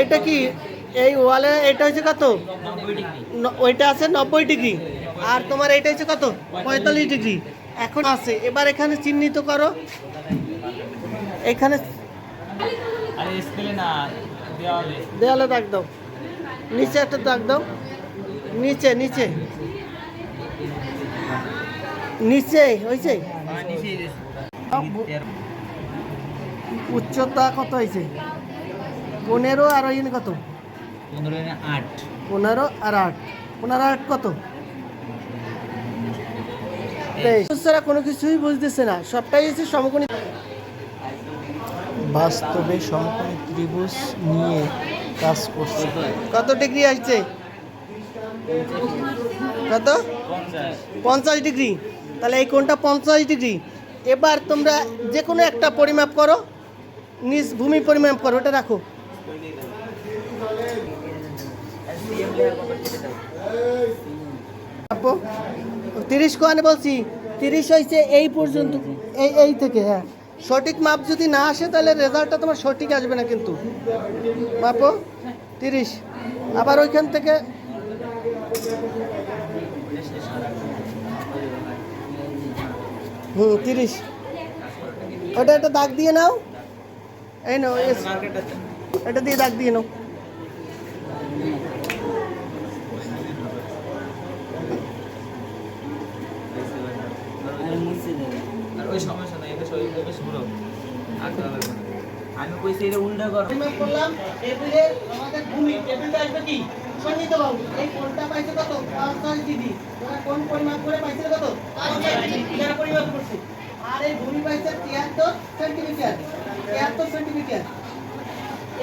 এইটা কি এই ওয়ালে এটা হচ্ছে কত? ওইটা আছে 90 ডিগ্রি, আর তোমার এইটা হচ্ছে কত? 45 ডিগ্রি। এখন আছে, এবার এখানে চিহ্নিত করো। এখানে দেয়ালে দাগ দাও, নিচে একটা দাগ দাও, নিচে নিচে নিচে হয়েছে। উচ্চতা কত হয়েছে? 15 আর ওই কত? 15 আর 8, 15 আর 8 কত? 23। কোনো কিছুই বুঝতেছে না, সবটাই হচ্ছে সমকোণী। বাস্তবে সমকোণী ত্রিভুজ নিয়ে কাজ করছে। কত ডিগ্রি আসছে? কত? 50 ডিগ্রি। তাহলে এই কোণটা 50 ডিগ্রি। এবার তোমরা যে কোনো একটা পরিমাপ করো, নিজ ভূমি পরিমাপ করো, ওটা রাখো। 30 কোয়ানে বলছি, 30 হয়েছে এই পর্যন্ত, এই থেকে। হ্যাঁ, সঠিক মাপ যদি না আসে তাহলে রেজাল্টটা তোমার সঠিক আসবে না, কিন্তু মাপো 30। আবার ওইখান থেকে 30। ওটা একটা দাগ দিয়ে নাও, এই নাও, এটা দিয়ে দাগ দিয়ে নাও। আমি কইছি এটা উল্টা করো। করলাম টেবিলের আমাদের ভূমি, টেবিলটা আসবে কি সন্নিহিত বাহু। এই কোণটা পাইছে কত? 50 ডিগ্রি। তোমরা কোণ পরিমাপ করে পাইছে কত? 50 ডিগ্রি। এটা পরিমাপ করছি। আর এই ভূমি পাইছে 73 সেন্টিমিটার। 73 সেন্টিমিটার।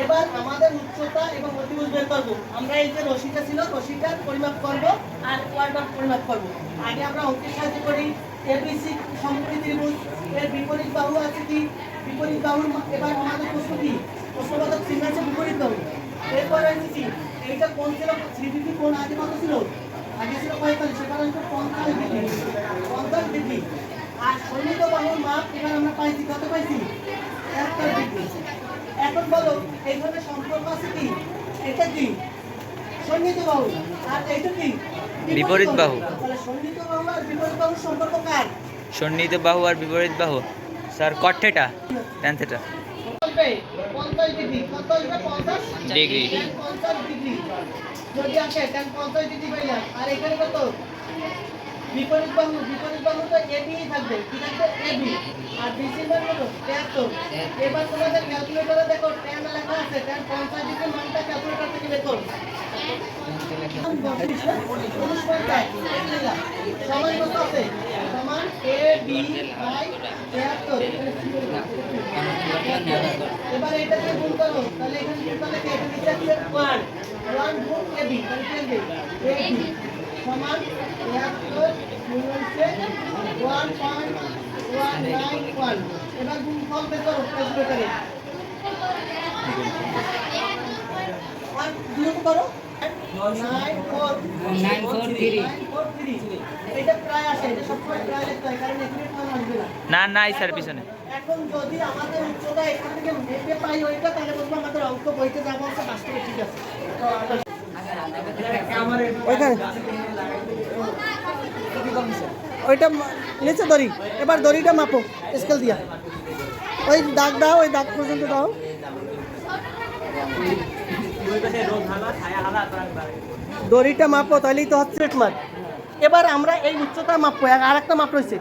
এবার আমাদের উচ্চতা এবং অতিভুজ বের করব। আমরা এই যে রশিটা ছিল, রশিটার পরিমাপ করব আর ওয়ার্ডার পরিমাপ করব। আগে আমরা অঙ্কের সাহায্যে করি। এবিসি সমকোণী ত্রিভুজ, এর বিপরীত বাহু আছে কি? বিপরীত বাহুর এবার আমাদের প্রশ্ন কি? প্রশ্নগত চিহ্ন আছে বিপরীত বাহু। এরপর আছে কি? এইটা কোণ ছিল 3 ডিগ্রি, কোণ আগে কত ছিল? আগে ছিল 45, সেটা হচ্ছে 50 ডিগ্রি। 50 ডিগ্রি। আর সন্নিহিত বাহুর মাপ এবার আমরা পাইছি কত? পাইছি 71 ডিগ্রি। এখন বলো এইভাবে সম্পর্ক আছে কি? এটা কি? সন্নিহিত বাহু। আর এইটা কি? বিপরীত বাহু। তাহলে সন্নিহিত বাহু আর বিপরীত বাহুর সম্পর্ক কার? সন্নিহিত বাহু আর বিপরীত বাহু স্যার কট থিটা, ট্যান থিটা। 50 ডিগ্রি। কত আসবে? 50 ডিগ্রি। 50 ডিগ্রি যদি আসে, tan 50 ডিগ্রি পাইলাম। আর এখানে কত? বিপরীত বাহু। বিপরীত বাহু তো এবি থাকবে। কি থাকবে? এবি। আর বিসি মান কত? 73। এবার তোমাদের ক্যালকুলেটরে দেখো tan লেখা আছে, tan 50 ডিগ্রি মানটা ক্যালকুলেটর থেকে বের করো। সমান কত আছে? সমান এবি বাই 73। এবার এটাকে গুণ করো, তাহলে এখানে গুণ করলে কি? এটা নিচে আসবে 1 গুণ এবি, তাহলে কি আসবে? এবি সমান 73 গুণ হচ্ছে 1.191। এবার গুণফল বের করো ক্যালকুলেটরে। আর গুণ করো 943। এটা প্রায় আসে, এটা সবসময় প্রায় লিখতে হয়, কারণ এখানে টান আসবে না। না স্যার পিছনে। এখন যদি আমাদের উচ্চতা এখান থেকে মেপে পাই ওইটা, তাহলে বলবো আমাদের অঙ্ক বইতে যা বলছে বাস্তবে ঠিক আছে। ওইখানে ওইটা নিচে দড়ি, এবার দড়িটা মাপো স্কেল দিয়া। ওই দাগ দাও, ওই দাগ পর্যন্ত দাও। দড়িটা মাপো, তাহলেই তো হচ্ছে মাপ। এবার আমরা এই উচ্চতা মাপবো, আর একটা মাপ রয়েছে।